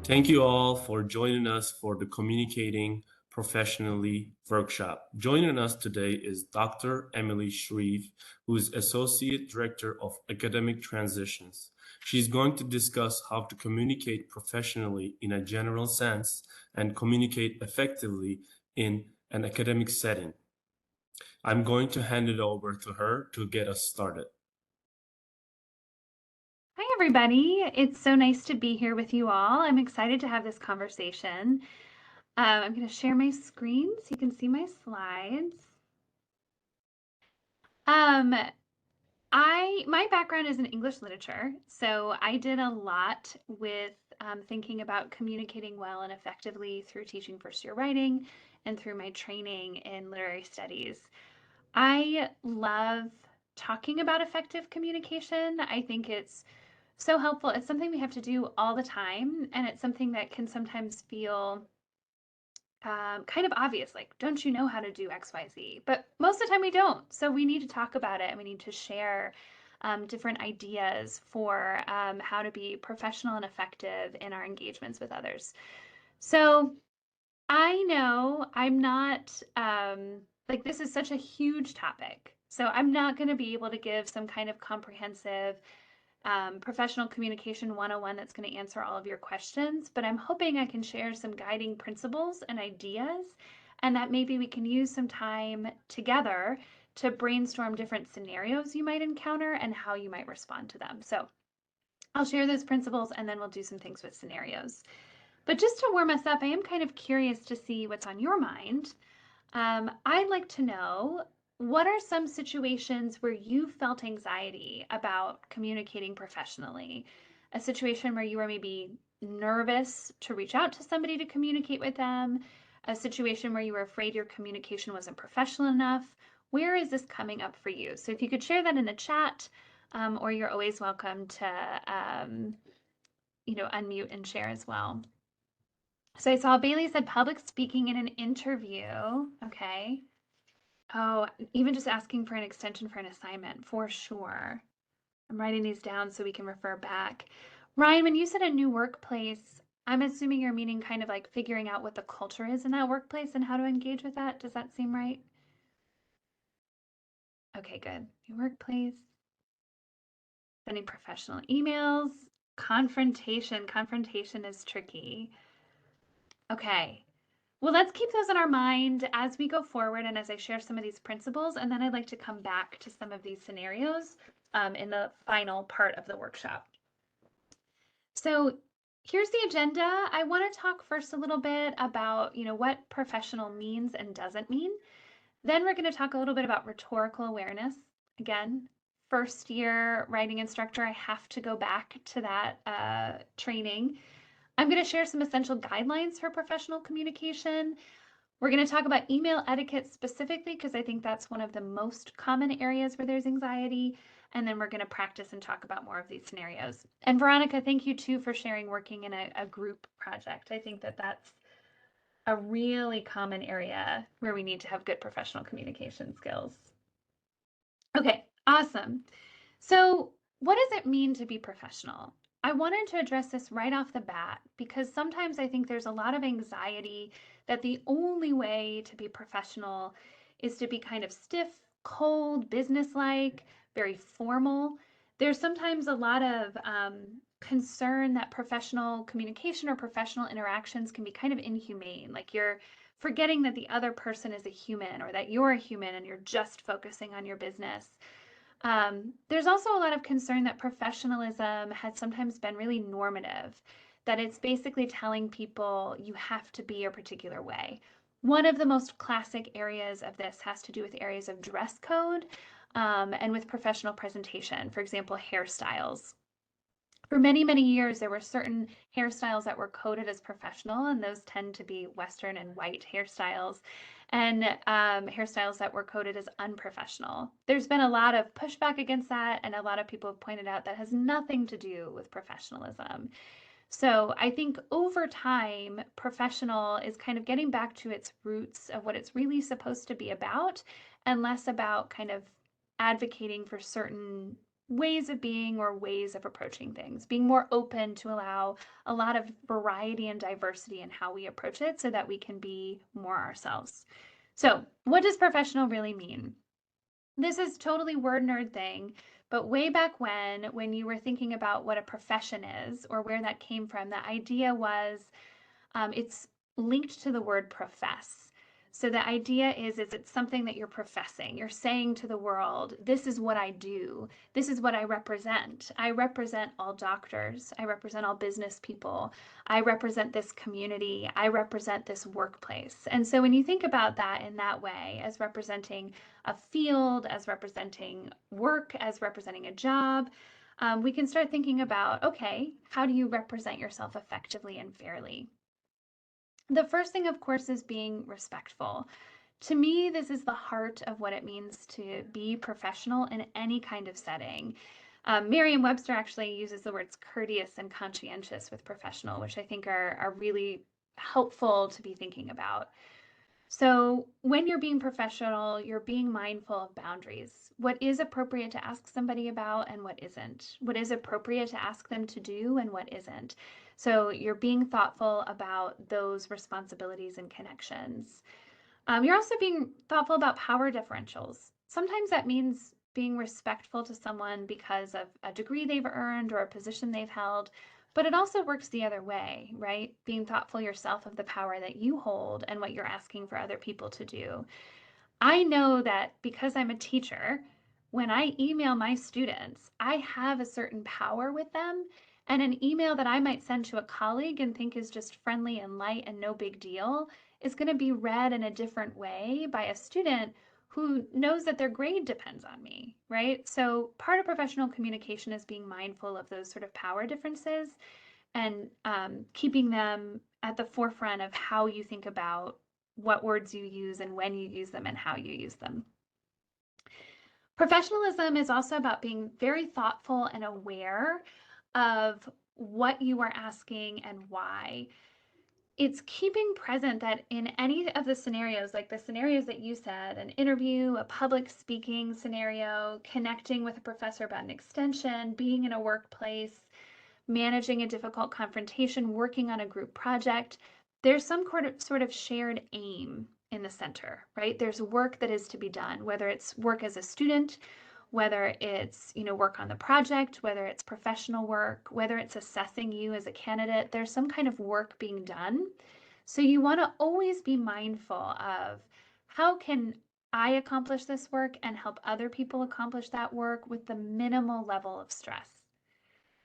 Thank you all for joining us for the Communicating Professionally workshop. Joining us today is Dr. Emily Shreve, who is Associate Director of Academic Transitions. She's going to discuss how to communicate professionally in a general sense and communicate effectively in an academic setting. I'm going to hand it over to her to get us started. Hi, everybody. It's so nice to be here with you all. I'm excited to have this conversation. I'm going to share my screen so you can see my slides. My background is in English literature, so I did a lot with thinking about communicating well and effectively through teaching first-year writing and through my training in literary studies. I love talking about effective communication. I think it's so helpful. It's something we have to do all the time, and it's something that can sometimes feel kind of obvious, like, don't you know how to do XYZ? But most of the time we don't. So we need to talk about it and we need to share different ideas for how to be professional and effective in our engagements with others. So I know I'm not, like, this is such a huge topic. So I'm not going to be able to give some kind of comprehensive professional communication 101 that's going to answer all of your questions, but I'm hoping I can share some guiding principles and ideas, and that maybe we can use some time together to brainstorm different scenarios you might encounter and how you might respond to them. So I'll share those principles and then we'll do some things with scenarios. But just to warm us up, I am kind of curious to see what's on your mind. I'd like to know, what are some situations where you felt anxiety about communicating professionally? A situation where you were maybe nervous to reach out to somebody to communicate with them, a situation where you were afraid your communication wasn't professional enough. Where is this coming up for you? So if you could share that in the chat, or you're always welcome to, unmute and share as well. So I saw Bailey said public speaking in an interview. Okay. Oh, even just asking for an extension for an assignment, for sure. I'm writing these down so we can refer back. Ryan, when you said a new workplace, I'm assuming you're meaning kind of like figuring out what the culture is in that workplace and how to engage with that. Does that seem right? Okay, good. New workplace, sending professional emails, confrontation. Confrontation is tricky. Okay. Well, let's keep those in our mind as we go forward and as I share some of these principles, and then I'd like to come back to some of these scenarios in the final part of the workshop. So here's the agenda. I want to talk first a little bit about, what professional means and doesn't mean. Then we're going to talk a little bit about rhetorical awareness. Again, first year writing instructor, I have to go back to that training. I'm going to share some essential guidelines for professional communication. We're going to talk about email etiquette specifically because I think that's one of the most common areas where there's anxiety. And then we're going to practice and talk about more of these scenarios. And Veronica, thank you too for sharing working in a group project. I think that that's a really common area where we need to have good professional communication skills. Okay, awesome. So what does it mean to be professional? I wanted to address this right off the bat because sometimes I think there's a lot of anxiety that the only way to be professional is to be kind of stiff, cold, businesslike, very formal. There's sometimes a lot of concern that professional communication or professional interactions can be kind of inhumane. Like you're forgetting that the other person is a human or that you're a human and you're just focusing on your business. There's also a lot of concern that professionalism has sometimes been really normative, that it's basically telling people you have to be a particular way. One of the most classic areas of this has to do with areas of dress code and with professional presentation, for example, hairstyles. For many, many years, there were certain hairstyles that were coded as professional, and those tend to be Western and white hairstyles, and hairstyles that were coded as unprofessional. There's been a lot of pushback against that, and a lot of people have pointed out that has nothing to do with professionalism. So I think over time, professional is kind of getting back to its roots of what it's really supposed to be about, and less about kind of advocating for certain ways of being or ways of approaching things, being more open to allow a lot of variety and diversity in how we approach it so that we can be more ourselves. So, what does professional really mean? This is totally word nerd thing, but way back when you were thinking about what a profession is or where that came from, the idea was it's linked to the word profess. So the idea is it's something that you're professing. You're saying to the world, this is what I do. This is what I represent. I represent all doctors. I represent all business people. I represent this community. I represent this workplace. And so when you think about that in that way, as representing a field, as representing work, as representing a job, we can start thinking about, okay, how do you represent yourself effectively and fairly? The first thing, of course, is being respectful. To me, this is the heart of what it means to be professional in any kind of setting. Merriam-Webster actually uses the words courteous and conscientious with professional, which I think are really helpful to be thinking about. So when you're being professional, you're being mindful of boundaries. What is appropriate to ask somebody about and what isn't? What is appropriate to ask them to do and what isn't? So you're being thoughtful about those responsibilities and connections. You're also being thoughtful about power differentials. Sometimes that means being respectful to someone because of a degree they've earned or a position they've held, but it also works the other way, right? Being thoughtful yourself of the power that you hold and what you're asking for other people to do. I know that because I'm a teacher, when I email my students, I have a certain power with them. And an email that I might send to a colleague and think is just friendly and light and no big deal is going to be read in a different way by a student who knows that their grade depends on me, right? So part of professional communication is being mindful of those sort of power differences and keeping them at the forefront of how you think about what words you use and when you use them and how you use them. Professionalism is also about being very thoughtful and aware of what you are asking and why. It's keeping present that in any of the scenarios, like the scenarios that you said, an interview, a public speaking scenario, connecting with a professor about an extension, being in a workplace, managing a difficult confrontation, working on a group project, there's some sort of shared aim in the center, right? There's work that is to be done, whether it's work as a student, whether it's, work on the project, whether it's professional work, whether it's assessing you as a candidate, there's some kind of work being done. So you want to always be mindful of how can I accomplish this work and help other people accomplish that work with the minimal level of stress.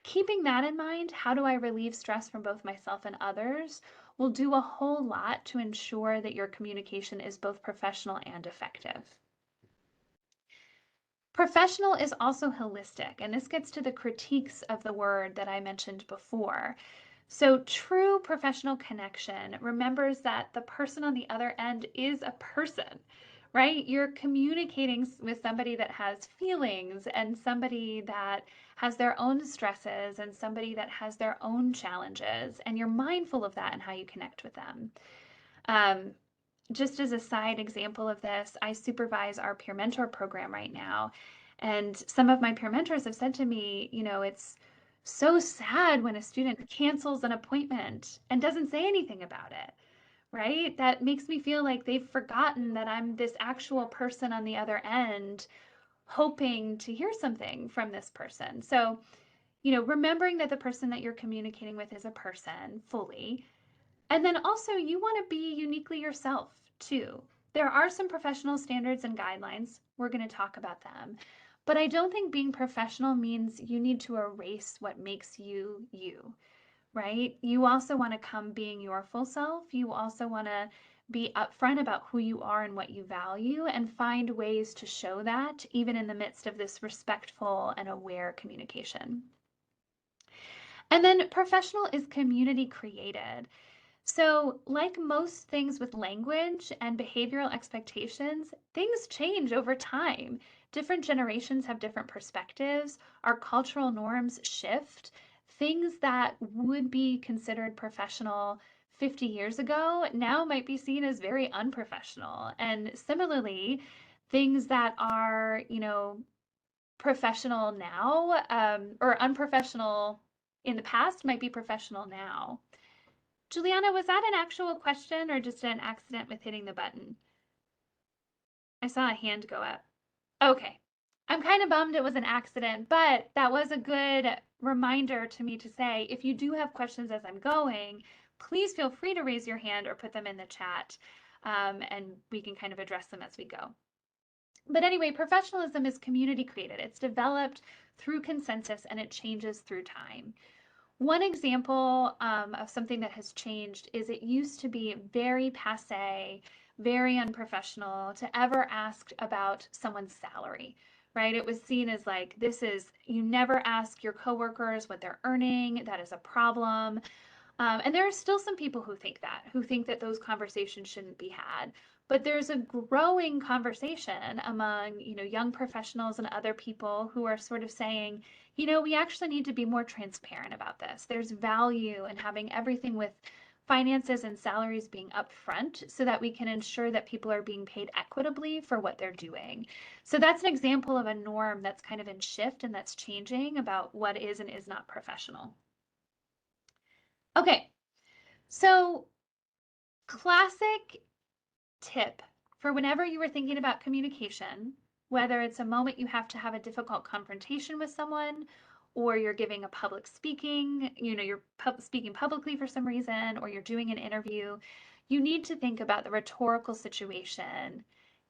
Keeping that in mind, how do I relieve stress from both myself and others, will do a whole lot to ensure that your communication is both professional and effective. Professional is also holistic, and this gets to the critiques of the word that I mentioned before. So true professional connection remembers that the person on the other end is a person, right? You're communicating with somebody that has feelings and somebody that has their own stresses and somebody that has their own challenges, and you're mindful of that and how you connect with them. Um, just as a side example of this, I supervise our peer mentor program right now. And some of my peer mentors have said to me, it's so sad when a student cancels an appointment and doesn't say anything about it, right? That makes me feel like they've forgotten that I'm this actual person on the other end, hoping to hear something from this person. So, remembering that the person that you're communicating with is a person fully, and then also you want to be uniquely yourself too. There are some professional standards and guidelines. We're going to talk about them. But I don't think being professional means you need to erase what makes you you, right? You also want to come being your full self. You also want to be upfront about who you are and what you value and find ways to show that even in the midst of this respectful and aware communication. And then professional is community created. So, like most things with language and behavioral expectations, things change over time. Different generations have different perspectives. Our cultural norms shift. Things that would be considered professional 50 years ago now might be seen as very unprofessional. And similarly, things that are, professional now, or unprofessional in the past might be professional now. Juliana, was that an actual question or just an accident with hitting the button? I saw a hand go up. Okay. I'm kind of bummed it was an accident, but that was a good reminder to me to say, if you do have questions as I'm going, please feel free to raise your hand or put them in the chat, and we can kind of address them as we go. But anyway, professionalism is community created. It's developed through consensus and it changes through time. One example of something that has changed is it used to be very passé, very unprofessional to ever ask about someone's salary, right? It was seen as like, you never ask your coworkers what they're earning. That is a problem. And there are still some people who think that those conversations shouldn't be had. But there's a growing conversation among, young professionals and other people who are sort of saying, we actually need to be more transparent about this. There's value in having everything with finances and salaries being upfront so that we can ensure that people are being paid equitably for what they're doing. So that's an example of a norm that's kind of in shift and that's changing about what is and is not professional. Okay, so classic tip for whenever you are thinking about communication, whether it's a moment you have to have a difficult confrontation with someone, or you're giving a public speaking, you're speaking publicly for some reason, or you're doing an interview, you need to think about the rhetorical situation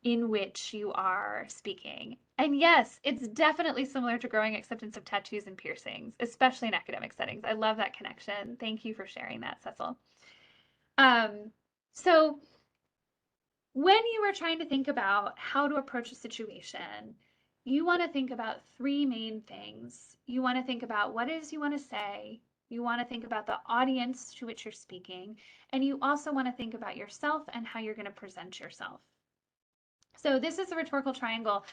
in which you are speaking. And yes, it's definitely similar to growing acceptance of tattoos and piercings, especially in academic settings. I love that connection. Thank you for sharing that, Cecil. So when you are trying to think about how to approach a situation, you want to think about three main things. You want to think about what it is you want to say. You want to think about the audience to which you're speaking. And you also want to think about yourself and how you're going to present yourself. So this is the rhetorical triangle.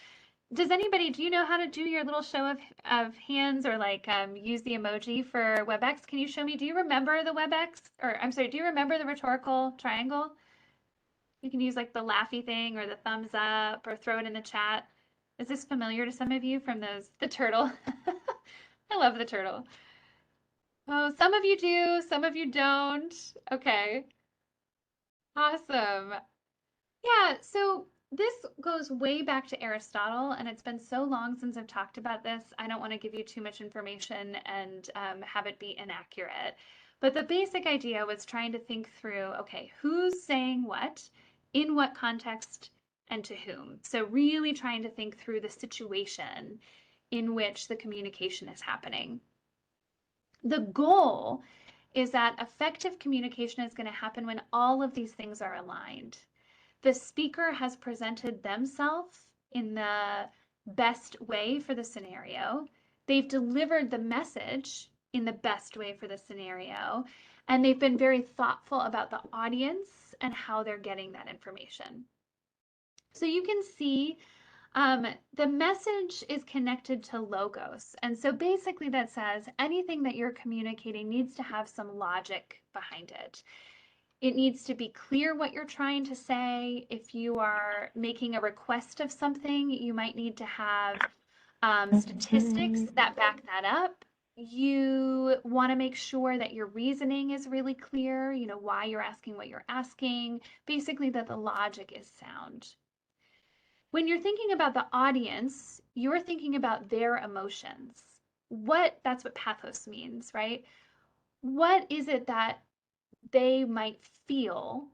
Do you know how to do your little show of hands or like use the emoji for WebEx? Can you show me? Do you remember the WebEx? Or I'm sorry, do you remember the rhetorical triangle? You can use like the laughy thing or the thumbs up or throw it in the chat. Is this familiar to some of you from the turtle? I love the turtle. Oh, some of you do, some of you don't. Okay. Awesome. Yeah, so this goes way back to Aristotle, and it's been so long since I've talked about this. I don't want to give you too much information and have it be inaccurate. But the basic idea was trying to think through, okay, who's saying what, in what context, and to whom. So really trying to think through the situation in which the communication is happening. The goal is that effective communication is going to happen when all of these things are aligned. The speaker has presented themselves in the best way for the scenario. They've delivered the message in the best way for the scenario. And they've been very thoughtful about the audience and how they're getting that information. So you can see the message is connected to logos. And so basically that says anything that you're communicating needs to have some logic behind it. It needs to be clear what you're trying to say. If you are making a request of something, you might need to have statistics that back that up. You want to make sure that your reasoning is really clear, why you're asking what you're asking, basically that the logic is sound. When you're thinking about the audience, you're thinking about their emotions. That's what pathos means, right? What is it that they might feel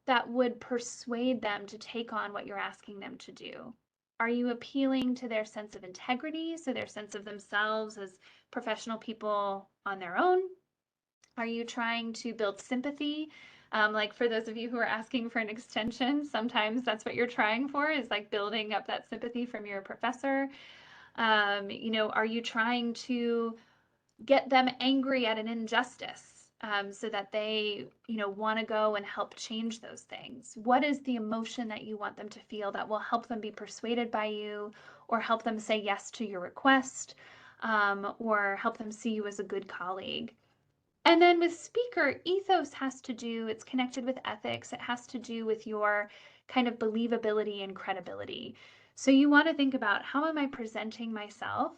that would persuade them to take on what you're asking them to do? Are you appealing to their sense of integrity, so their sense of themselves as professional people on their own? Are you trying to build sympathy? Like for those of you who are asking for an extension, sometimes that's what you're trying for, is like building up that sympathy from your professor. Are you trying to get them angry at an injustice so that they, want to go and help change those things? What is the emotion that you want them to feel that will help them be persuaded by you or help them say yes to your request or help them see you as a good colleague? And then with speaker, ethos it's connected with ethics. It has to do with your kind of believability and credibility. So you want to think about, how am I presenting myself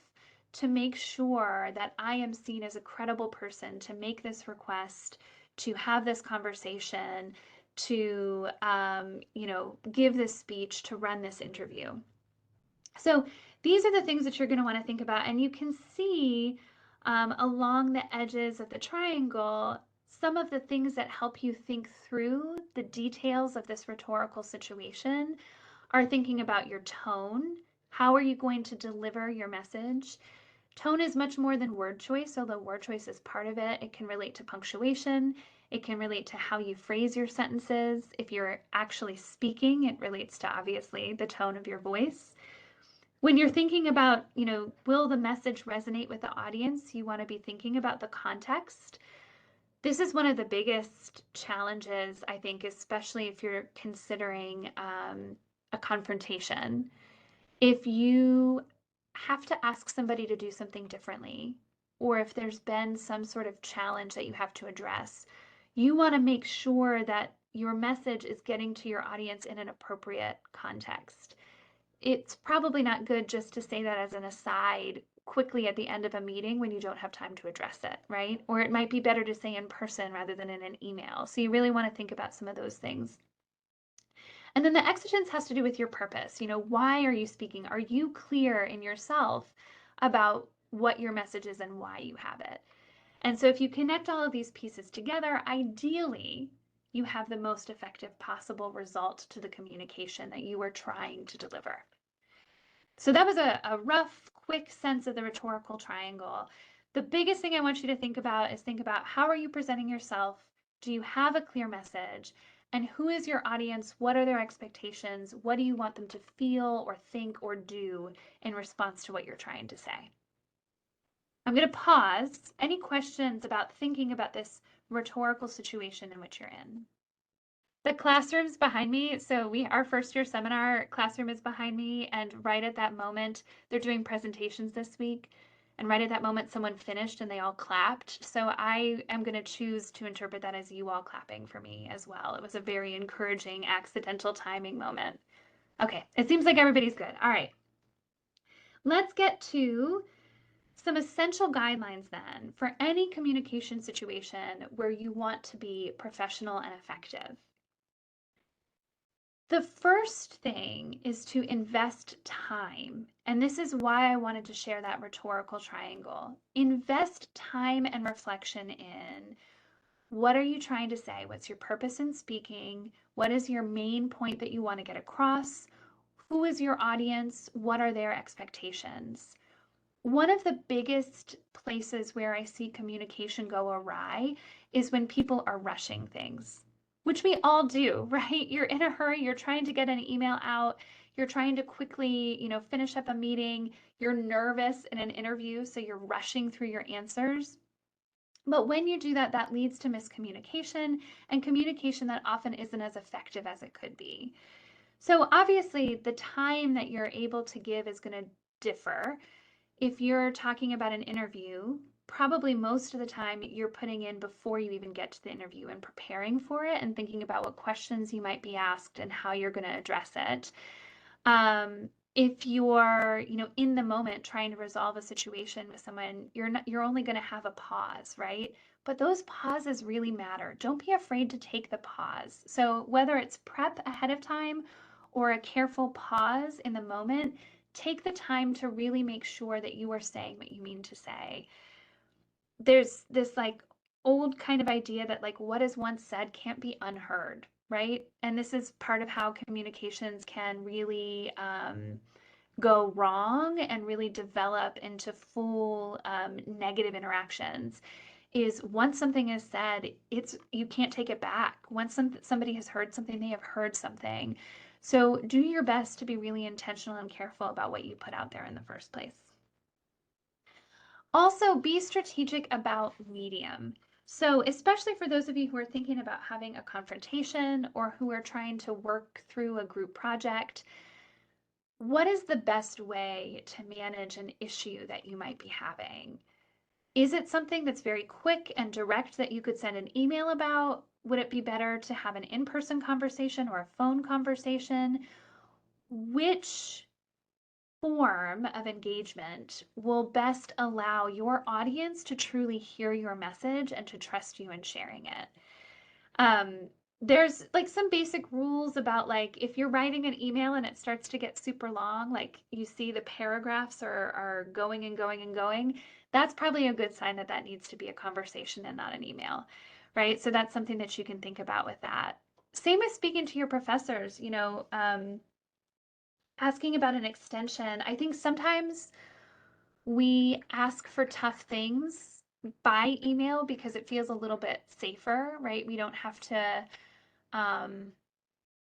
to make sure that I am seen as a credible person to make this request, to have this conversation, to give this speech, to run this interview. So these are the things that you're going to want to think about, and you can see along the edges of the triangle some of the things that help you think through the details of this rhetorical situation are thinking about your tone. How are you going to deliver your message? Tone is much more than word choice, although word choice is part of it. It can relate to punctuation. It can relate to how you phrase your sentences. If you're actually speaking, it relates to obviously the tone of your voice. When you're thinking about, will the message resonate with the audience, you want to be thinking about the context. This is one of the biggest challenges, I think, especially if you're considering a confrontation. If you have to ask somebody to do something differently, or if there's been some sort of challenge that you have to address, you want to make sure that your message is getting to your audience in an appropriate context. It's probably not good just to say that as an aside quickly at the end of a meeting when you don't have time to address it, right? Or it might be better to say in person rather than in an email. So you really want to think about some of those things. And then the exigence has to do with your purpose. Why are you speaking? Are you clear in yourself about what your message is and why you have it? And so if you connect all of these pieces together, ideally, you have the most effective possible result to the communication that you are trying to deliver. So that was a rough, quick sense of the rhetorical triangle. The biggest thing I want you to think about is think about, how are you presenting yourself? Do you have a clear message? And who is your audience? What are their expectations? What do you want them to feel or think or do in response to what you're trying to say? I'm going to pause. Any questions about thinking about this rhetorical situation in which you're in? The classroom's behind me. So our first year seminar classroom is behind me, and right at that moment, they're doing presentations this week. And right at that moment, someone finished and they all clapped. So I am going to choose to interpret that as you all clapping for me as well. It was a very encouraging accidental timing moment. Okay, it seems like everybody's good. All right. Let's get to some essential guidelines then for any communication situation where you want to be professional and effective. The first thing is to invest time. And this is why I wanted to share that rhetorical triangle. Invest time and reflection in, what are you trying to say? What's your purpose in speaking? What is your main point that you want to get across? Who is your audience? What are their expectations? One of the biggest places where I see communication go awry is when people are rushing things, which we all do, right? You're in a hurry, you're trying to get an email out, you're trying to quickly, finish up a meeting, you're nervous in an interview, so you're rushing through your answers. But when you do that, that leads to miscommunication and communication that often isn't as effective as it could be. So obviously, the time that you're able to give is going to differ. If you're talking about an interview, probably most of the time you're putting in before you even get to the interview and preparing for it and thinking about what questions you might be asked and how you're going to address it. If you're, in the moment trying to resolve a situation with someone, you're only going to have a pause, right? But those pauses really matter. Don't be afraid to take the pause. So whether it's prep ahead of time or a careful pause in the moment, take the time to really make sure that you are saying what you mean to say. There's this old kind of idea that what is once said can't be unheard, right? And this is part of how communications can really go wrong and really develop into full negative interactions. Is once something is said, you can't take it back. Once somebody has heard something, they have heard something. So do your best to be really intentional and careful about what you put out there in the first place. Also, be strategic about medium. So especially for those of you who are thinking about having a confrontation or who are trying to work through a group project, what is the best way to manage an issue that you might be having? Is it something that's very quick and direct that you could send an email about? Would it be better to have an in-person conversation or a phone conversation? Which form of engagement will best allow your audience to truly hear your message and to trust you in sharing it. There's like some basic rules about like if you're writing an email and it starts to get super long, like you see the paragraphs are going and going and going, that's probably a good sign that that needs to be a conversation and not an email, right? So that's something that you can think about with that. Same as speaking to your professors, asking about an extension. I think sometimes we ask for tough things by email because it feels a little bit safer, right? We don't have to,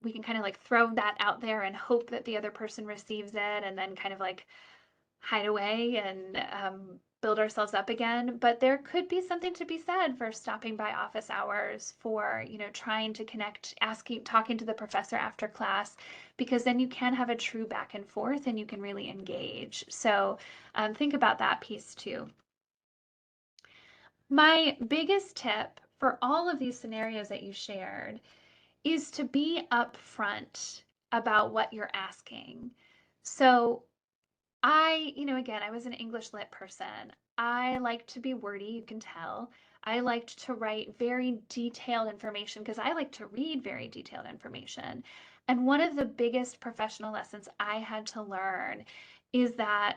we can kind of like throw that out there and hope that the other person receives it and then kind of like hide away and build ourselves up again. But there could be something to be said for stopping by office hours, for, trying to connect, asking, talking to the professor after class, because then you can have a true back and forth and you can really engage. So think about that piece too. My biggest tip for all of these scenarios that you shared is to be upfront about what you're asking. So again, I was an English lit person. I like to be wordy, you can tell. I liked to write very detailed information because I like to read very detailed information. And one of the biggest professional lessons I had to learn is that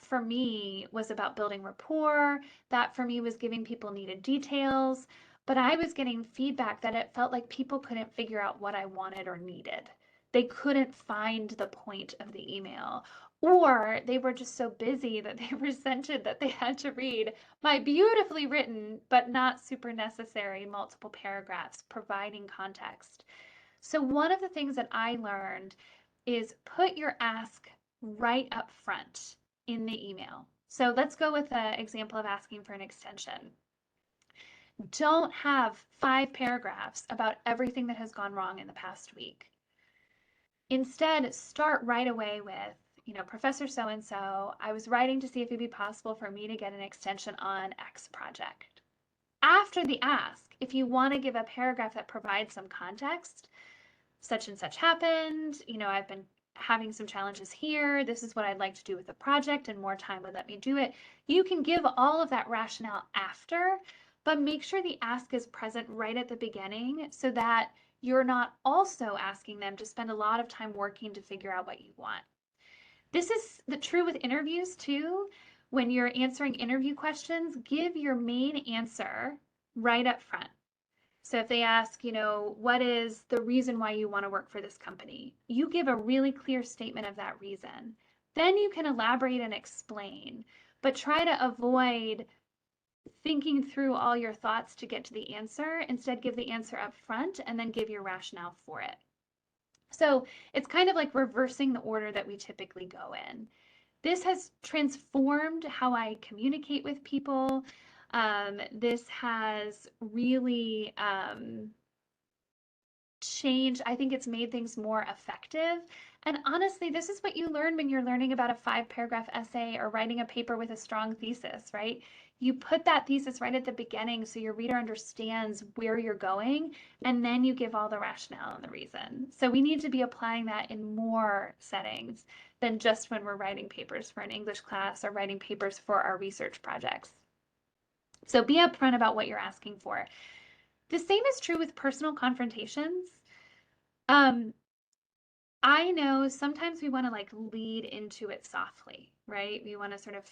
for me was about building rapport. That for me was giving people needed details. But I was getting feedback that it felt like people couldn't figure out what I wanted or needed. They couldn't find the point of the email, or they were just so busy that they resented that they had to read my beautifully written, but not super necessary multiple paragraphs providing context. So, one of the things that I learned is put your ask right up front in the email. So, let's go with the example of asking for an extension. Don't have 5 paragraphs about everything that has gone wrong in the past week. Instead, start right away with, Professor so and so, I was writing to see if it'd be possible for me to get an extension on X project. After the ask, if you want to give a paragraph that provides some context, such and such happened, I've been having some challenges here. This is what I'd like to do with the project, and more time would let me do it. You can give all of that rationale after, but make sure the ask is present right at the beginning so that you're not also asking them to spend a lot of time working to figure out what you want. This is true with interviews too. When you're answering interview questions, give your main answer right up front. So if they ask, what is the reason why you want to work for this company? You give a really clear statement of that reason. Then you can elaborate and explain, but try to avoid thinking through all your thoughts to get to the answer. Instead, give the answer up front and then give your rationale for it. So it's kind of like reversing the order that we typically go in. This has transformed how I communicate with people. This has really changed. I think it's made things more effective. And honestly, this is what you learn when you're learning about a 5 paragraph essay or writing a paper with a strong thesis, right? You put that thesis right at the beginning so your reader understands where you're going, and then you give all the rationale and the reason. So we need to be applying that in more settings than just when we're writing papers for an English class or writing papers for our research projects. So be upfront about what you're asking for. The same is true with personal confrontations. I know sometimes we want to like lead into it softly, right? We want to sort of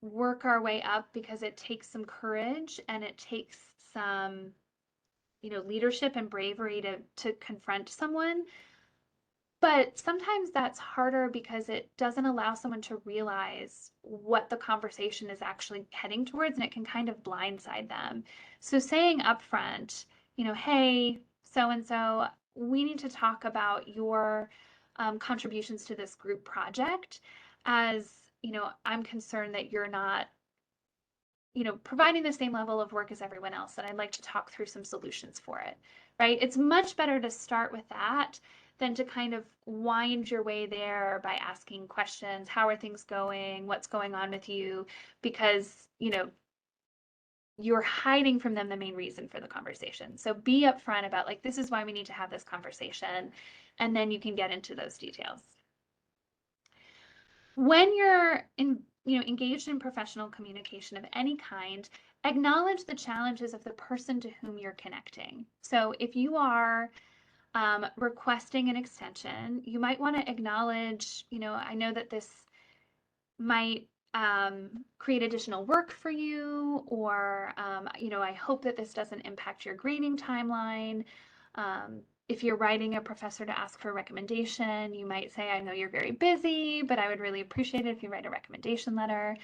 work our way up because it takes some courage and it takes some, leadership and bravery to confront someone. But sometimes that's harder because it doesn't allow someone to realize what the conversation is actually heading towards, and it can kind of blindside them. So saying upfront, hey, so and so, we need to talk about your contributions to this group project, as I'm concerned that you're not providing the same level of work as everyone else, and I'd like to talk through some solutions for it, right? It's much better to start with that than to kind of wind your way there by asking questions. How are things going? What's going on with you? Because, you're hiding from them the main reason for the conversation. So be upfront about like, this is why we need to have this conversation, and then you can get into those details. When you're engaged in professional communication of any kind, acknowledge the challenges of the person to whom you're connecting. So if you are requesting an extension, you might want to acknowledge, I know that this might create additional work for you, or, I hope that this doesn't impact your grading timeline. If you're writing a professor to ask for a recommendation, you might say, I know you're very busy, but I would really appreciate it if you write a recommendation letter.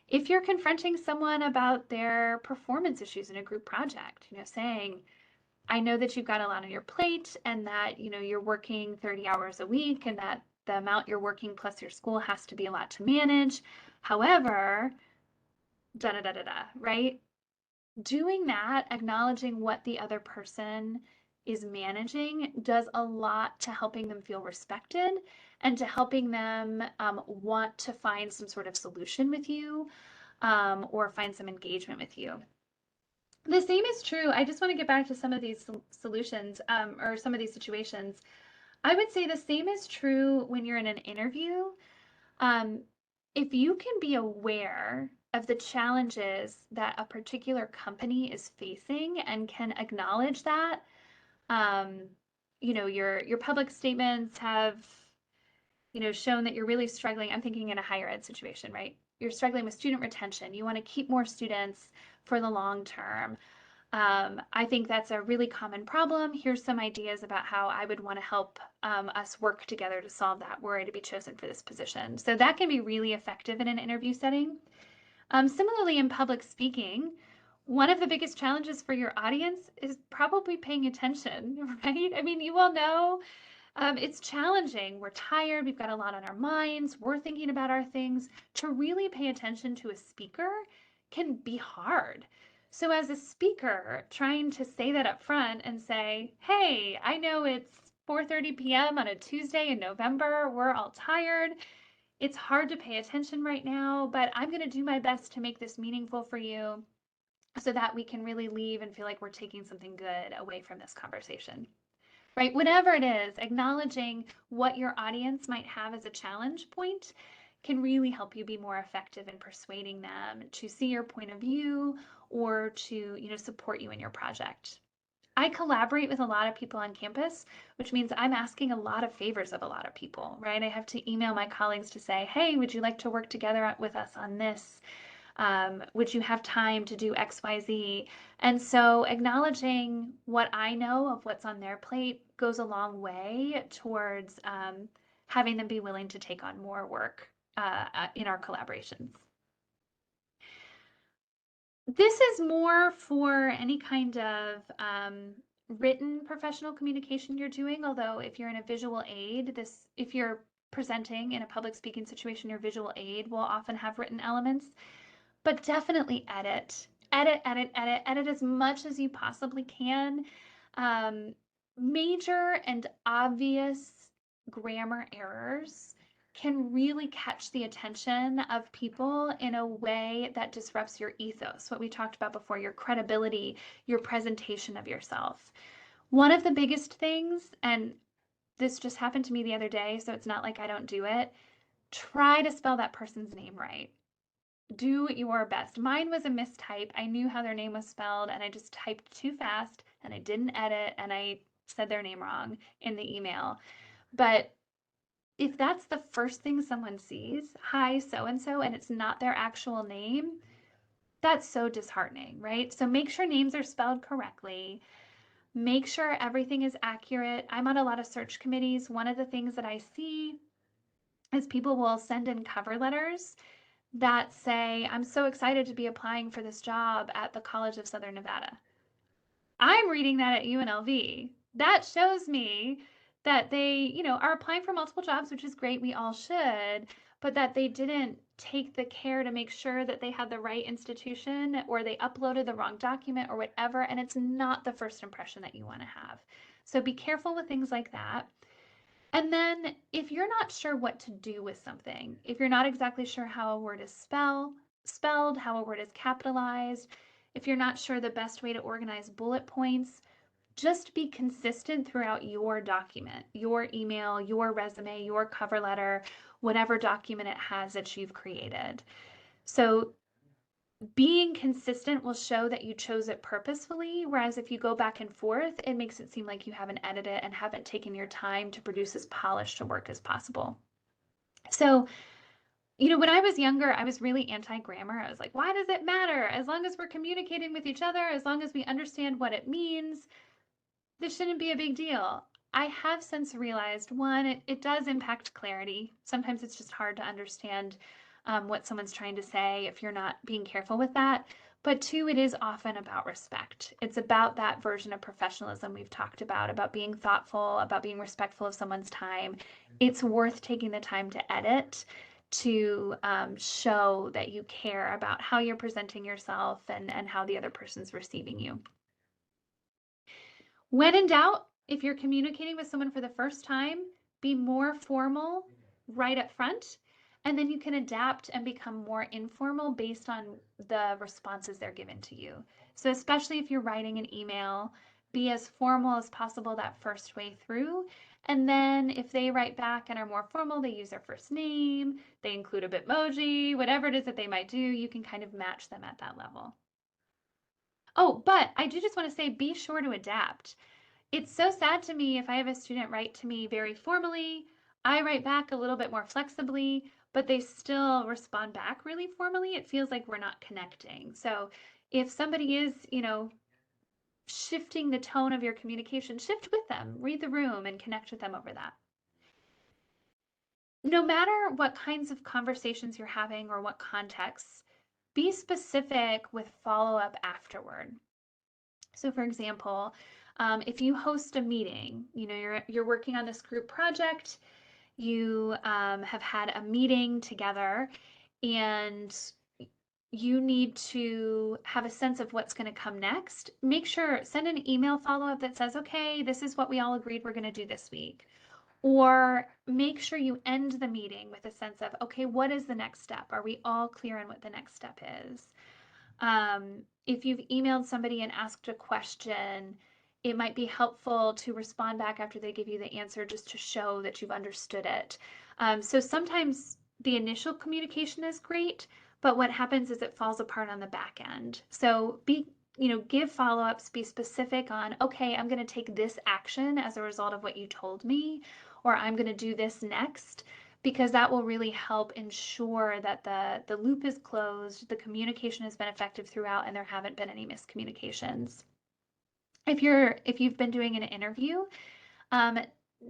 If you're confronting someone about their performance issues in a group project, saying, I know that you've got a lot on your plate and that, you're working 30 hours a week and that the amount you're working plus your school has to be a lot to manage. However, da da da da da, right? Doing that, acknowledging what the other person is managing, does a lot to helping them feel respected and to helping them want to find some sort of solution with you, or find some engagement with you. The same is true. I just want to get back to some of these solutions, or some of these situations. I would say the same is true when you're in an interview. Um, if you can be aware of the challenges that a particular company is facing and can acknowledge that, um, your public statements have, shown that you're really struggling. I'm thinking in a higher ed situation, right? You're struggling with student retention. You want to keep more students for the long term. I think that's a really common problem. Here's some ideas about how I would want to help us work together to solve that were I to be chosen for this position. So that can be really effective in an interview setting. Similarly, in public speaking, one of the biggest challenges for your audience is probably paying attention, right? I mean, you all know it's challenging. We're tired. We've got a lot on our minds. We're thinking about our things. To really pay attention to a speaker can be hard. So, as a speaker, trying to say that up front and say, hey, I know it's 4:30 p.m. on a Tuesday in November. We're all tired. It's hard to pay attention right now, but I'm going to do my best to make this meaningful for you so that we can really leave and feel like we're taking something good away from this conversation. Right? Whatever it is, acknowledging what your audience might have as a challenge point can really help you be more effective in persuading them to see your point of view or to, support you in your project. I collaborate with a lot of people on campus, which means I'm asking a lot of favors of a lot of people, right? I have to email my colleagues to say, hey, would you like to work together with us on this? Would you have time to do XYZ? And so acknowledging what I know of what's on their plate goes a long way towards having them be willing to take on more work in our collaborations. This is more for any kind of written professional communication you're doing, although if you're in a visual aid, if you're presenting in a public speaking situation, your visual aid will often have written elements. But definitely edit. Edit, edit, edit, edit as much as you possibly can. Major and obvious grammar errors can really catch the attention of people in a way that disrupts your ethos, what we talked about before, your credibility, your presentation of yourself. One of the biggest things, and this just happened to me the other day, so it's not like I don't do it, try to spell that person's name right. Do your best. Mine was a mistype. I knew how their name was spelled and I just typed too fast and I didn't edit and I said their name wrong in the email. But if that's the first thing someone sees, hi, so and it's not their actual name, that's so disheartening, right? So make sure names are spelled correctly. Make sure everything is accurate. I'm on a lot of search committees. One of the things that I see is people will send in cover letters that say, I'm so excited to be applying for this job at the College of Southern Nevada. I'm reading that at UNLV. That shows me that they, are applying for multiple jobs, which is great. We all should, but that they didn't take the care to make sure that they had the right institution or they uploaded the wrong document or whatever. And it's not the first impression that you want to have. So be careful with things like that. And then if you're not sure what to do with something, if you're not exactly sure how a word is spelled, how a word is capitalized, if you're not sure the best way to organize bullet points, just be consistent throughout your document, your email, your resume, your cover letter, whatever document it has that you've created. So being consistent will show that you chose it purposefully, whereas if you go back and forth, it makes it seem like you haven't edited and haven't taken your time to produce as polished a work as possible. So, when I was younger, I was really anti-grammar. I was like, why does it matter? As long as we're communicating with each other, as long as we understand what it means, this shouldn't be a big deal. I have since realized, one, it does impact clarity. Sometimes it's just hard to understand what someone's trying to say if you're not being careful with that. But two, it is often about respect. It's about that version of professionalism we've talked about being thoughtful, about being respectful of someone's time. It's worth taking the time to edit to show that you care about how you're presenting yourself and how the other person's receiving you. When in doubt, if you're communicating with someone for the first time, be more formal right up front, and then you can adapt and become more informal based on the responses they're given to you. So especially if you're writing an email, be as formal as possible that first way through. And then if they write back and are more formal, they use their first name, they include a Bitmoji, whatever it is that they might do, you can kind of match them at that level. Oh, but I do just want to say, be sure to adapt. It's so sad to me if I have a student write to me very formally, I write back a little bit more flexibly, but they still respond back really formally. It feels like we're not connecting. So if somebody is, shifting the tone of your communication, shift with them, read the room, and connect with them over that. No matter what kinds of conversations you're having or what contexts, be specific with follow-up afterward. So for example, if you host a meeting, you're working on this group project, you have had a meeting together, and you need to have a sense of what's going to come next. Make sure, send an email follow-up that says, okay, this is what we all agreed we're going to do this week. Or make sure you end the meeting with a sense of, okay, what is the next step? Are we all clear on what the next step is? If you've emailed somebody and asked a question, it might be helpful to respond back after they give you the answer just to show that you've understood it. So sometimes the initial communication is great, but what happens is it falls apart on the back end. So give follow-ups, be specific on, okay, I'm going to take this action as a result of what you told me, or I'm going to do this next, because that will really help ensure that the loop is closed, the communication has been effective throughout, and there haven't been any miscommunications. If you've been doing an interview,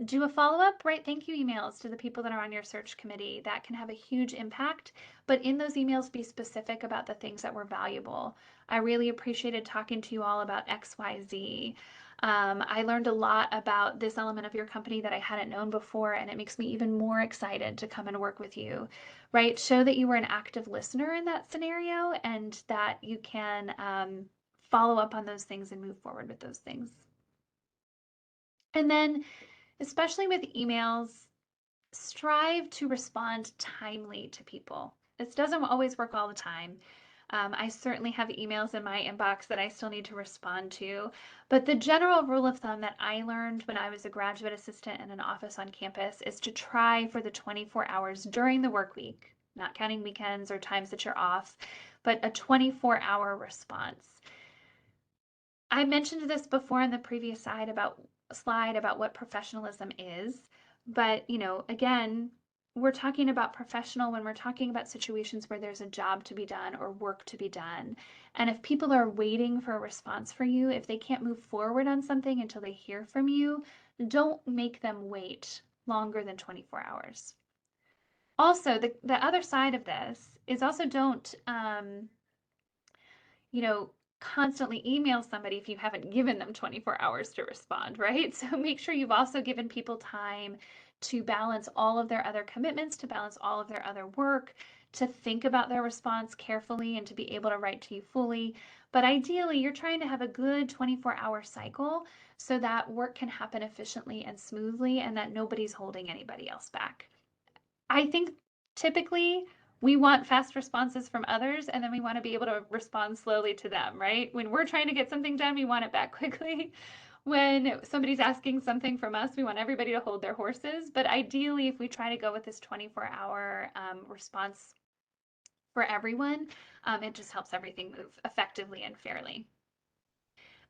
do a follow-up, write thank you emails to the people that are on your search committee. That can have a huge impact, but in those emails, be specific about the things that were valuable. I really appreciated talking to you all about XYZ. I learned a lot about this element of your company that I hadn't known before, and it makes me even more excited to come and work with you, right? Show that you were an active listener in that scenario and that you can follow up on those things and move forward with those things. And then, especially with emails, strive to respond timely to people. This doesn't always work all the time. I certainly have emails in my inbox that I still need to respond to, but the general rule of thumb that I learned when I was a graduate assistant in an office on campus is to try for the 24 hours during the work week, not counting weekends or times that you're off, but a 24-hour response. I mentioned this before in the previous slide about what professionalism is, but again, we're talking about professional when we're talking about situations where there's a job to be done or work to be done. And if people are waiting for a response for you, if they can't move forward on something until they hear from you, don't make them wait longer than 24 hours. Also, the other side of this is also don't constantly email somebody if you haven't given them 24 hours to respond, right? So make sure you've also given people time to balance all of their other commitments, to balance all of their other work, to think about their response carefully and to be able to write to you fully. But ideally, you're trying to have a good 24-hour cycle so that work can happen efficiently and smoothly and that nobody's holding anybody else back. I think typically we want fast responses from others, and then we want to be able to respond slowly to them, right? When we're trying to get something done, we want it back quickly. when somebody's asking something from us, we want everybody to hold their horses. But ideally, if we try to go with this 24-hour response for everyone, it just helps everything move effectively and fairly.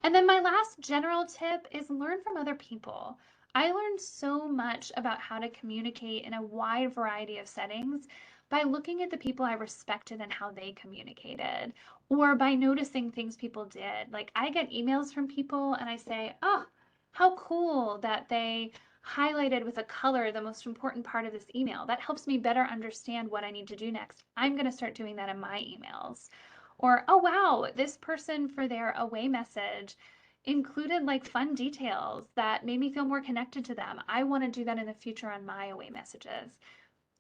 And then my last general tip is learn from other people. I learned so much about how to communicate in a wide variety of settings by looking at the people I respected and how they communicated, or by noticing things people did. Like I get emails from people and I say, oh, how cool that they highlighted with a color the most important part of this email. That helps me better understand what I need to do next. I'm going to start doing that in my emails. Or, oh wow, this person for their away message included like fun details that made me feel more connected to them. I want to do that in the future on my away messages.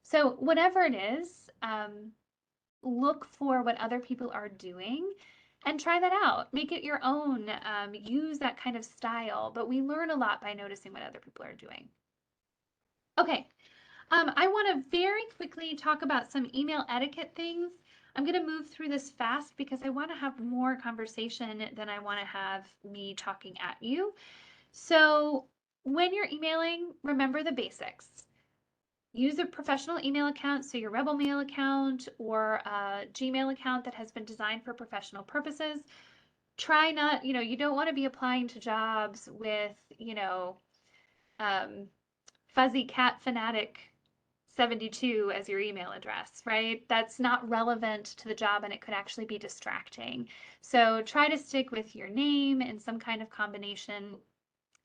So, whatever it is, look for what other people are doing and try that out. Make it your own. Use that kind of style. But we learn a lot by noticing what other people are doing. Okay, I want to very quickly talk about some email etiquette things. I'm going to move through this fast because I want to have more conversation than I want to have me talking at you. So when you're emailing, remember the basics. Use a professional email account, so your Rebel Mail account or a Gmail account that has been designed for professional purposes. Try not, you don't want to be applying to jobs with, um, fuzzy cat fanatic 72 as your email address, right? That's not relevant to the job and it could actually be distracting. So try to stick with your name in some kind of combination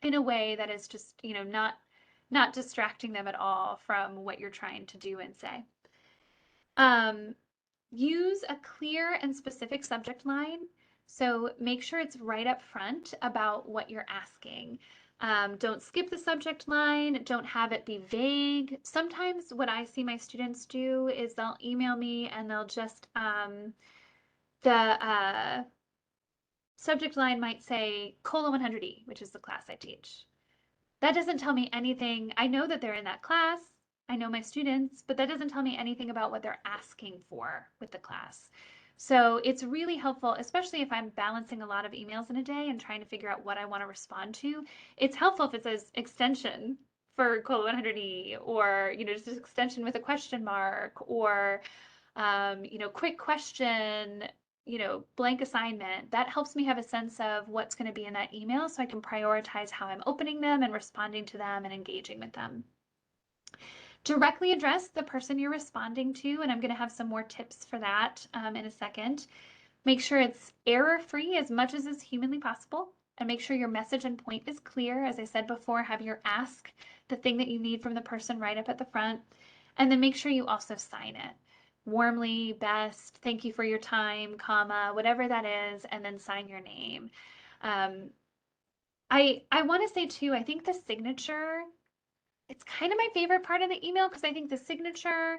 in a way that is just, not distracting them at all from what you're trying to do and say. Um, Use a clear and specific subject line. So make sure it's right up front about what you're asking. Don't skip the subject line. Don't have it be vague. Sometimes what I see my students do is they'll email me and they'll just, the subject line might say COLA 100E, which is the class I teach. That doesn't tell me anything. I know that they're in that class. I know my students, but that doesn't tell me anything about what they're asking for with the class. So it's really helpful, especially if I'm balancing a lot of emails in a day and trying to figure out what I want to respond to. It's helpful if it says extension for COLA 100E or, just an extension with a question mark or, quick question, blank assignment. That helps me have a sense of what's going to be in that email so I can prioritize how I'm opening them and responding to them and engaging with them. Directly address the person you're responding to, and I'm going to have some more tips for that in a second. Make sure it's error-free as much as is humanly possible, and make sure your message and point is clear. As I said before, have your ask, the thing that you need from the person, right up at the front, and then make sure you also sign it. Warmly, best, thank you for your time, comma, whatever that is, and then sign your name. I want to say too, I think the signature, it's kind of my favorite part of the email because I think the signature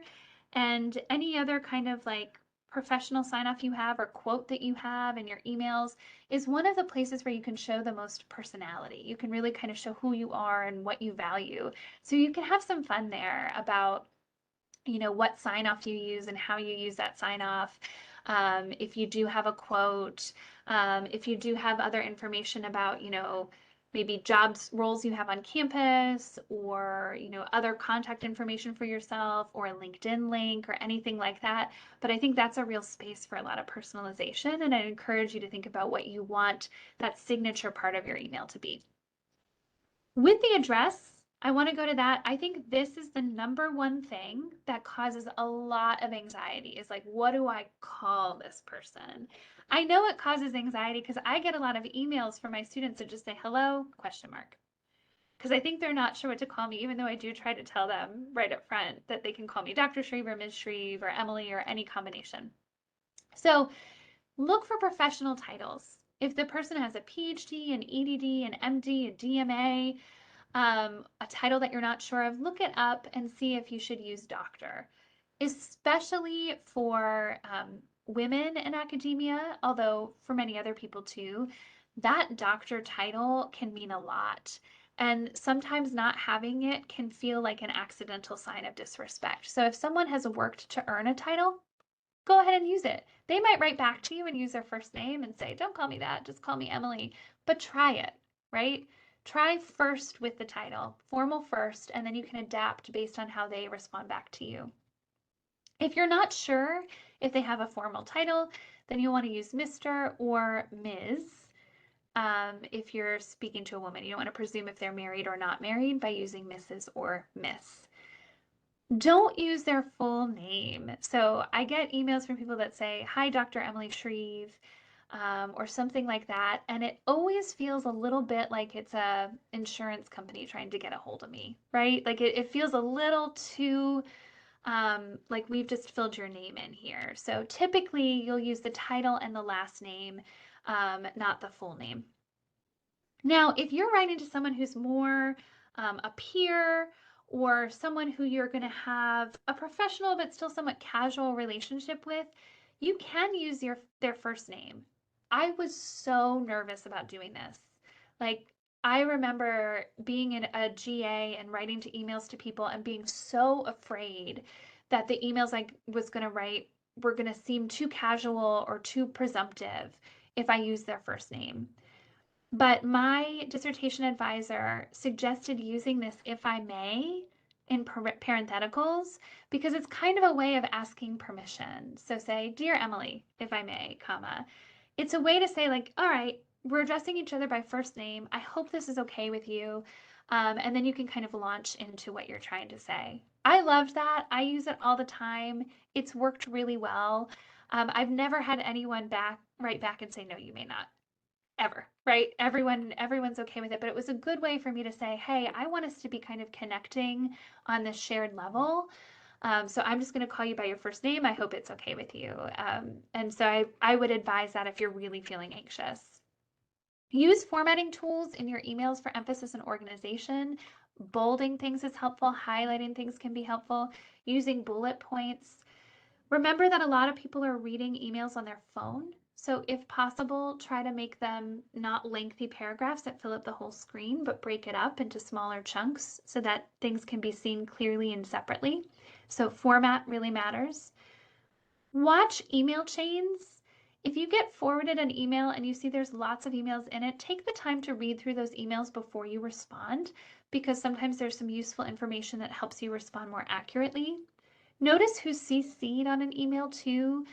and any other kind of like professional sign off you have or quote that you have in your emails is one of the places where you can show the most personality. You can really kind of show who you are and what you value. So you can have some fun there about what sign off you use and how you use that sign off. If you do have a quote, if you do have other information about, maybe jobs roles you have on campus or, other contact information for yourself or a LinkedIn link or anything like that. But I think that's a real space for a lot of personalization. And I encourage you to think about what you want that signature part of your email to be. With the address, I want to go to that. I think this is the number one thing that causes a lot of anxiety is like, what do I call this person? I know it causes anxiety because I get a lot of emails from my students that just say, hello, question mark. Because I think they're not sure what to call me, even though I do try to tell them right up front that they can call me Dr. Shreve or Ms. Shreve or Emily or any combination. So look for professional titles. If the person has a PhD, an EDD, an MD, a DMA, a title that you're not sure of, look it up and see if you should use doctor, especially for women in academia, although for many other people too, that doctor title can mean a lot. And sometimes not having it can feel like an accidental sign of disrespect. So if someone has worked to earn a title, go ahead and use it. They might write back to you and use their first name and say, don't call me that, just call me Emily, but try it. right? Try first with the title, formal first, and then you can adapt based on how they respond back to you. If you're not sure if they have a formal title, then you'll want to use Mr. or Ms. If you're speaking to a woman, you don't want to presume if they're married or not married by using Mrs. or Miss. Don't use their full name. So I get emails from people that say, "Hi, Dr. Emily Shreve," or something like that. And it always feels a little bit like it's a insurance company trying to get a hold of me, right? Like it feels a little too like we've just filled your name in here. So typically you'll use the title and the last name, not the full name. Now, if you're writing to someone who's more a peer or someone who you're going to have a professional but still somewhat casual relationship with, you can use their first name. I was so nervous about doing this. Like, I remember being in a GA and writing to emails to people and being so afraid that the emails I was going to write were going to seem too casual or too presumptive if I used their first name. But my dissertation advisor suggested using this "if I may" in parentheticals because it's kind of a way of asking permission. So say, "Dear Emily, if I may, comma." It's a way to say like, all right, we're addressing each other by first name. I hope this is okay with you. And then you can kind of launch into what you're trying to say. I loved that. I use it all the time. It's worked really well. I've never had anyone write back and say, "No, you may not." Ever, right? Everyone's okay with it, but it was a good way for me to say, "Hey, I want us to be kind of connecting on this shared level. So I'm just going to call you by your first name. I hope it's okay with you." And so I would advise that if you're really feeling anxious. Use formatting tools in your emails for emphasis and organization. Bolding things is helpful. Highlighting things can be helpful. Using bullet points. Remember that a lot of people are reading emails on their phone. So if possible, try to make them not lengthy paragraphs that fill up the whole screen, but break it up into smaller chunks so that things can be seen clearly and separately. So format really matters. Watch email chains. If you get forwarded an email and you see there's lots of emails in it, take the time to read through those emails before you respond, because sometimes there's some useful information that helps you respond more accurately. Notice who's CC'd on an email too.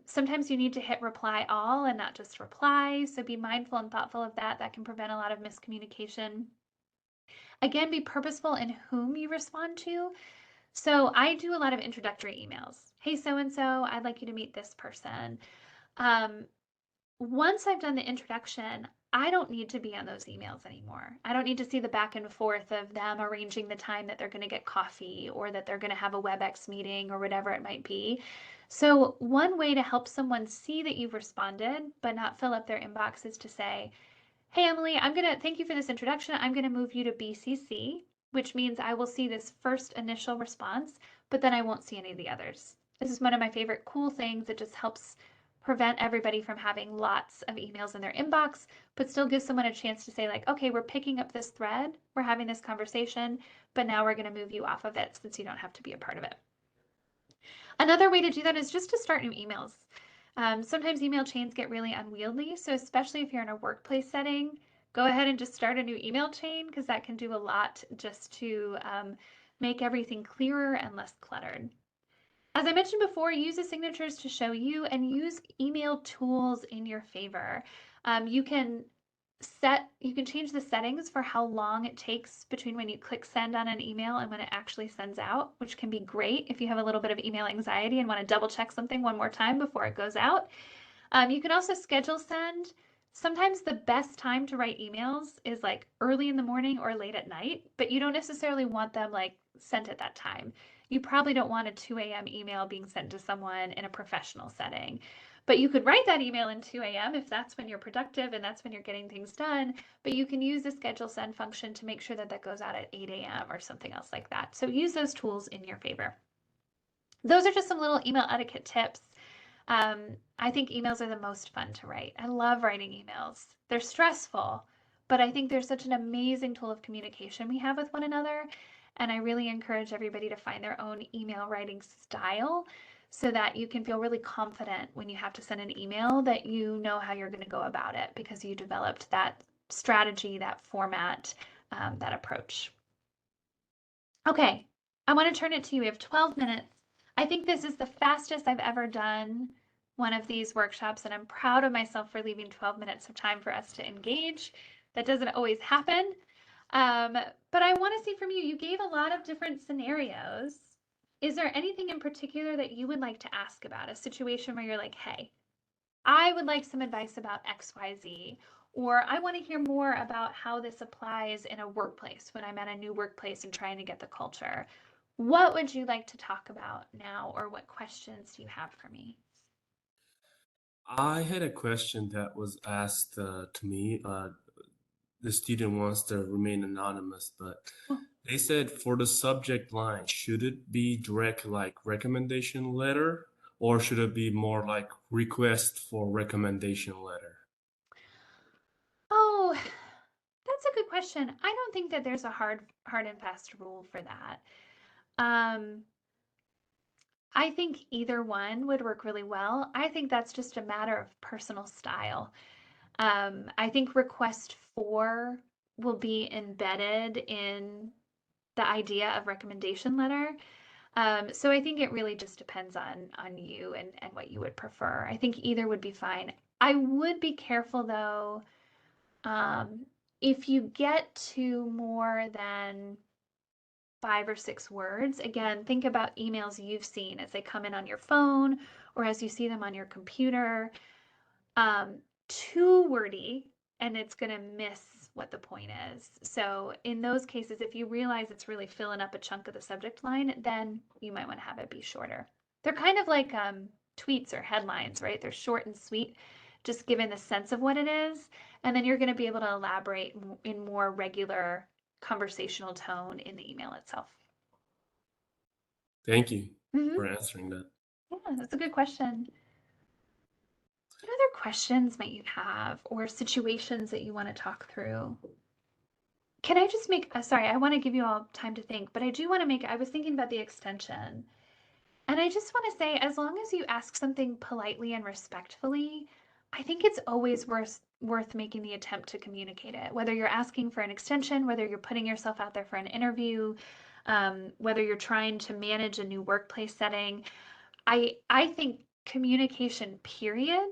Sometimes you need to hit reply all and not just reply, so be mindful and thoughtful of that. That can prevent a lot of miscommunication. Again, be purposeful in whom you respond to. So I do a lot of introductory emails. "Hey, so-and-so, I'd like you to meet this person." Um, Once I've done the introduction, I don't need to be on those emails anymore. I don't need to see the back and forth of them arranging the time that they're going to get coffee or that they're going to have a WebEx meeting or whatever it might be. So one way to help someone see that you've responded but not fill up their inbox is to say, "Hey, Emily, thank you for this introduction. I'm going to move you to BCC, which means I will see this first initial response, but then I won't see any of the others." This is one of my favorite cool things. It just helps prevent everybody from having lots of emails in their inbox, but still gives someone a chance to say like, "Okay, we're picking up this thread, we're having this conversation, but now we're going to move you off of it since you don't have to be a part of it." Another way to do that is just to start new emails. Sometimes email chains get really unwieldy, so especially if you're in a workplace setting, go ahead and just start a new email chain because that can do a lot just to make everything clearer and less cluttered. As I mentioned before, use the signatures to show you and use email tools in your favor. You can change the settings for how long it takes between when you click send on an email and when it actually sends out, which can be great if you have a little bit of email anxiety and want to double check something one more time before it goes out. You can also schedule send. Sometimes the best time to write emails is like early in the morning or late at night, but you don't necessarily want them like sent at that time. You probably don't want a 2 a.m. email being sent to someone in a professional setting. But you could write that email in 2 a.m. if that's when you're productive and that's when you're getting things done. But you can use the schedule send function to make sure that that goes out at 8 a.m. or something else like that. So use those tools in your favor. Those are just some little email etiquette tips. I think emails are the most fun to write. I love writing emails. They're stressful, but I think they're such an amazing tool of communication we have with one another. And I really encourage everybody to find their own email writing style so that you can feel really confident when you have to send an email that you know how you're going to go about it because you developed that strategy, that format, that approach. Okay, I want to turn it to you. We have 12 minutes. I think this is the fastest I've ever done one of these workshops, and I'm proud of myself for leaving 12 minutes of time for us to engage. That doesn't always happen. But I want to see from you, you gave a lot of different scenarios. Is there anything in particular that you would like to ask about? A situation where you're like, hey, I would like some advice about XYZ, or I want to hear more about how this applies in a workplace when I'm at a new workplace and trying to get the culture. What would you like to talk about now, or what questions do you have for me? I had a question that was asked to me. The student wants to remain anonymous, but Oh, they said for the subject line, should it be direct like recommendation letter, or should it be more like request for recommendation letter? oh, that's a good question. I don't think that there's a hard and fast rule for that. Um, I think either one would work really well. I think that's just a matter of personal style. I think request for will be embedded in the idea of recommendation letter. So I think it really just depends on you and what you would prefer. I think either would be fine. I would be careful though, um, if you get to more than 5 or 6 words. Again, think about emails you've seen as they come in on your phone or as you see them on your computer. um, Too wordy and it's going to miss what the point is. So in those cases, if you realize it's really filling up a chunk of the subject line, then you might want to have it be shorter. They're kind of like tweets or headlines, right? They're short and sweet, just giving the sense of what it is. And then you're going to be able to elaborate in more regular conversational tone in the email itself. Thank you Mm-hmm. for answering that. Yeah, that's a good question. What other questions might you have or situations that you want to talk through? Can I just make, sorry, I want to give you all time to think, but I do want to make, I was thinking about the extension. And I just want to say, as long as you ask something politely and respectfully, I think it's always worth making the attempt to communicate it. Whether you're asking for an extension, whether you're putting yourself out there for an interview, whether you're trying to manage a new workplace setting, I think communication, period,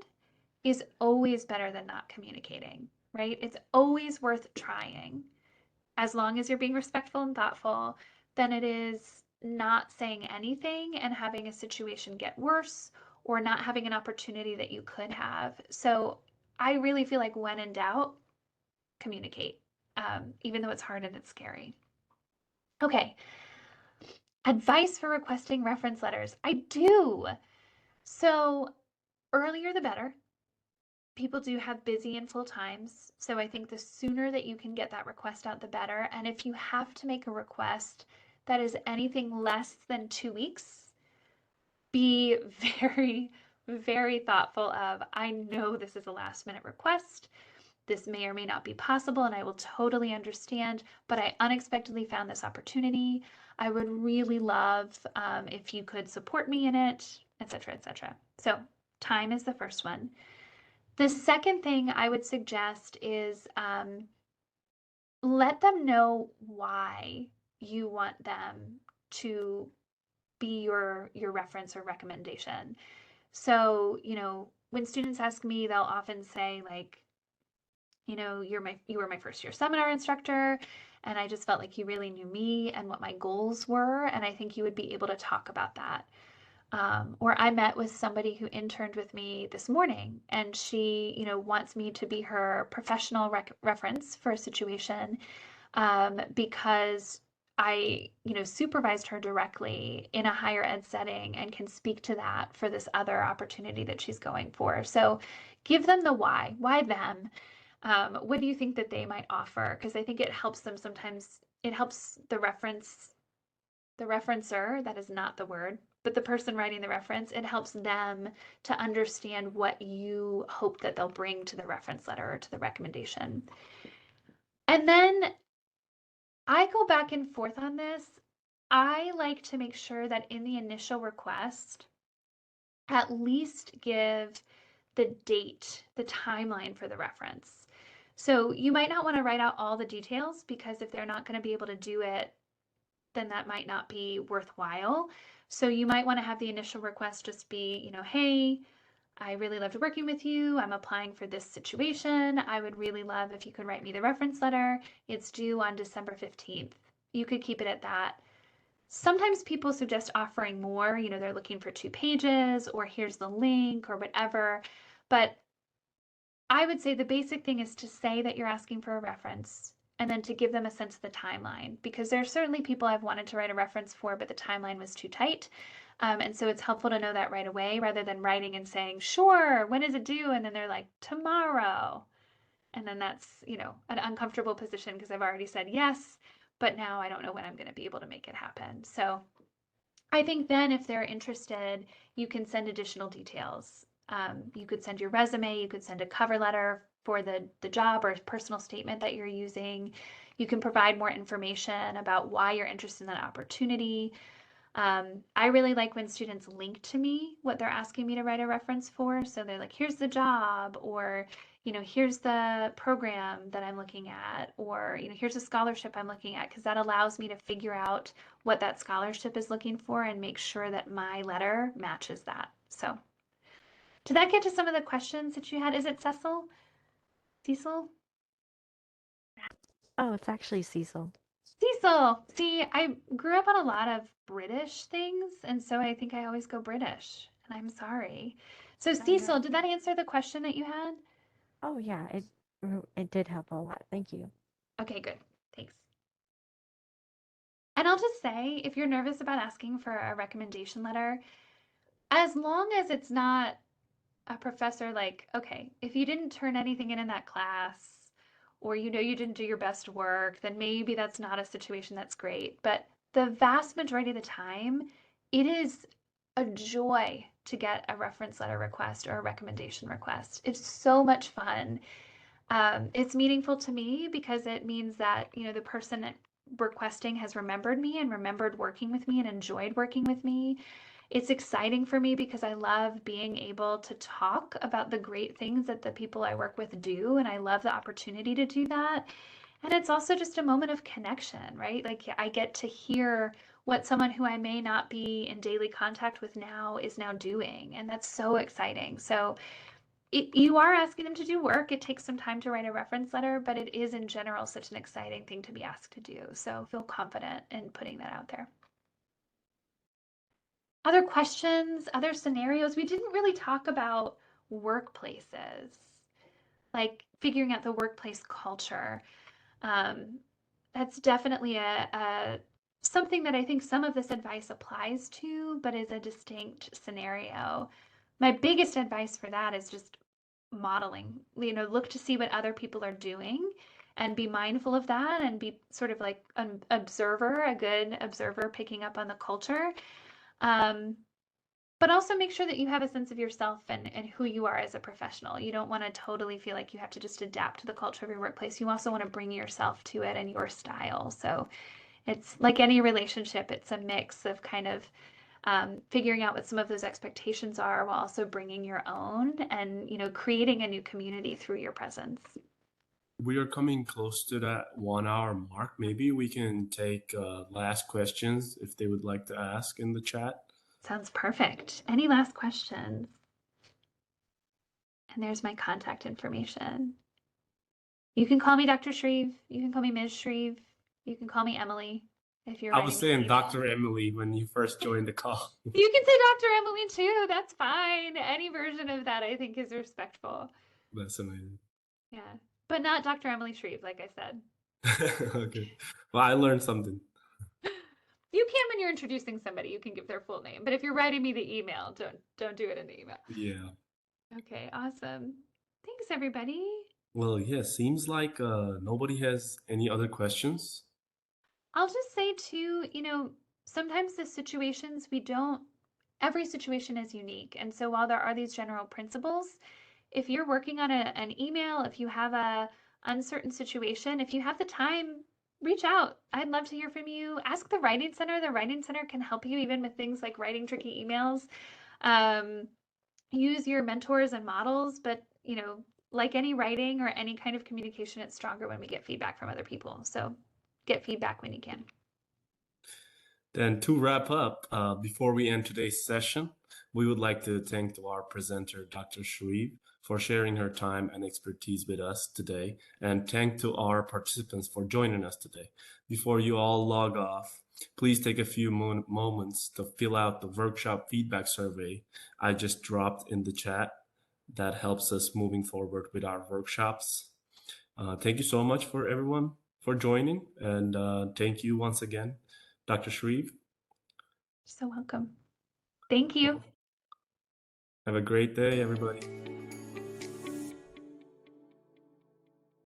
is always better than not communicating, right? It's always worth trying as long as you're being respectful and thoughtful than it is not saying anything and having a situation get worse or not having an opportunity that you could have. So I really feel like when in doubt, communicate, even though it's hard and it's scary. Okay, advice for requesting reference letters. I do. So earlier the better. People do have busy and full times. So I think the sooner that you can get that request out, the better. And if you have to make a request that is anything less than 2 weeks, be very, very thoughtful of, I know this is a last minute request. This may or may not be possible, and I will totally understand, but I unexpectedly found this opportunity. I would really love if you could support me in it, etc., etc. So time is the first one. The second thing I would suggest is let them know why you want them to be your reference or recommendation. So, when students ask me, they'll often say like, you were my first year seminar instructor, and I just felt like you really knew me and what my goals were, and I think you would be able to talk about that. Or I met with somebody who interned with me this morning, and she, wants me to be her professional reference for a situation because I, supervised her directly in a higher ed setting and can speak to that for this other opportunity that she's going for. So give them the why. Why them? What do you think that they might offer? Because I think it helps them sometimes, it helps the referencer, that is not the word, but the person writing the reference, it helps them to understand what you hope that they'll bring to the reference letter or to the recommendation. And then I go back and forth on this. I like to make sure that in the initial request, at least give the date, the timeline for the reference. So you might not want to write out all the details because if they're not going to be able to do it, then that might not be worthwhile. So you might want to have the initial request just be, hey, I really loved working with you. I'm applying for this situation. I would really love if you could write me the reference letter. It's due on December 15th. You could keep it at that. Sometimes people suggest offering more, they're looking for 2 pages or here's the link or whatever. But I would say the basic thing is to say that you're asking for a reference and then to give them a sense of the timeline because there are certainly people I've wanted to write a reference for, but the timeline was too tight. And so it's helpful to know that right away rather than writing and saying, sure, when is it due? And then they're like, tomorrow. And then that's, an uncomfortable position because I've already said yes, but now I don't know when I'm going to be able to make it happen. So I think then if they're interested, you can send additional details. You could send your resume, you could send a cover letter for the job or personal statement that you're using. You can provide more information about why you're interested in that opportunity. I really like when students link to me what they're asking me to write a reference for. So they're like, here's the job, or, here's the program that I'm looking at, or, here's a scholarship I'm looking at, because that allows me to figure out what that scholarship is looking for and make sure that my letter matches that. So did that get to some of the questions that you had? Is it Cecil? Cecil? Oh, it's actually Cecil. Cecil! See, I grew up on a lot of British things, and so I think I always go British, and I'm sorry. So, No, you're Cecil, did that answer the question that you had? Oh yeah, it did help a lot. Thank you. Okay, good. Thanks. And I'll just say, if you're nervous about asking for a recommendation letter, as long as it's not a professor like, okay, if you didn't turn anything in that class, or you didn't do your best work, then maybe that's not a situation that's great. But the vast majority of the time, it is a joy to get a reference letter request or a recommendation request. It's so much fun. It's meaningful to me because it means that, the person requesting has remembered me and remembered working with me and enjoyed working with me. It's exciting for me because I love being able to talk about the great things that the people I work with do, and I love the opportunity to do that. And it's also just a moment of connection, right? Like I get to hear what someone who I may not be in daily contact with now is now doing, and that's so exciting. So you are asking them to do work. It takes some time to write a reference letter, but it is in general such an exciting thing to be asked to do. So feel confident in putting that out there. Other questions, other scenarios? We didn't really talk about workplaces, like figuring out the workplace culture. Um, that's definitely a something that I think some of this advice applies to, but is a distinct scenario. My biggest advice for that is just modeling. Look to see what other people are doing and be mindful of that and be sort of like an observer, a good observer picking up on the culture. Um, but also make sure that you have a sense of yourself and who you are as a professional. You don't want to totally feel like you have to just adapt to the culture of your workplace. You also want to bring yourself to it and your style. So it's like any relationship, it's a mix of kind of figuring out what some of those expectations are while also bringing your own and, creating a new community through your presence. We are coming close to that 1 hour mark. Maybe we can take last questions if they would like to ask in the chat. Sounds perfect. Any last questions? And there's my contact information. You can call me Dr. Shreve. You can call me Ms. Shreve. You can call me Emily if you're I writing was me an saying email. Dr. Emily when you first joined the call. You can say Dr. Emily too. That's fine. Any version of that I think is respectful. That's amazing. Yeah. But not Dr. Emily Shreve, like I said. Okay. Well, I learned something. You can when you're introducing somebody, you can give their full name. But if you're writing me the email, don't do it in the email. Yeah. Okay, awesome. Thanks everybody. Well, yeah, seems like nobody has any other questions. I'll just say too, sometimes the situations every situation is unique. And so while there are these general principles, if you're working on an email, if you have a uncertain situation, if you have the time, reach out. I'd love to hear from you. Ask the Writing Center. The Writing Center can help you even with things like writing tricky emails. Use your mentors and models, but like any writing or any kind of communication, it's stronger when we get feedback from other people. So get feedback when you can. Then to wrap up, before we end today's session, we would like to thank our presenter, Dr. Shreve, for sharing her time and expertise with us today, and thank to our participants for joining us today. Before you all log off, please take a few moments to fill out the workshop feedback survey I just dropped in the chat. That helps us moving forward with our workshops. Thank you so much for everyone for joining, and thank you once again, Dr. Shreve. You're so welcome. Thank you. Have a great day, everybody.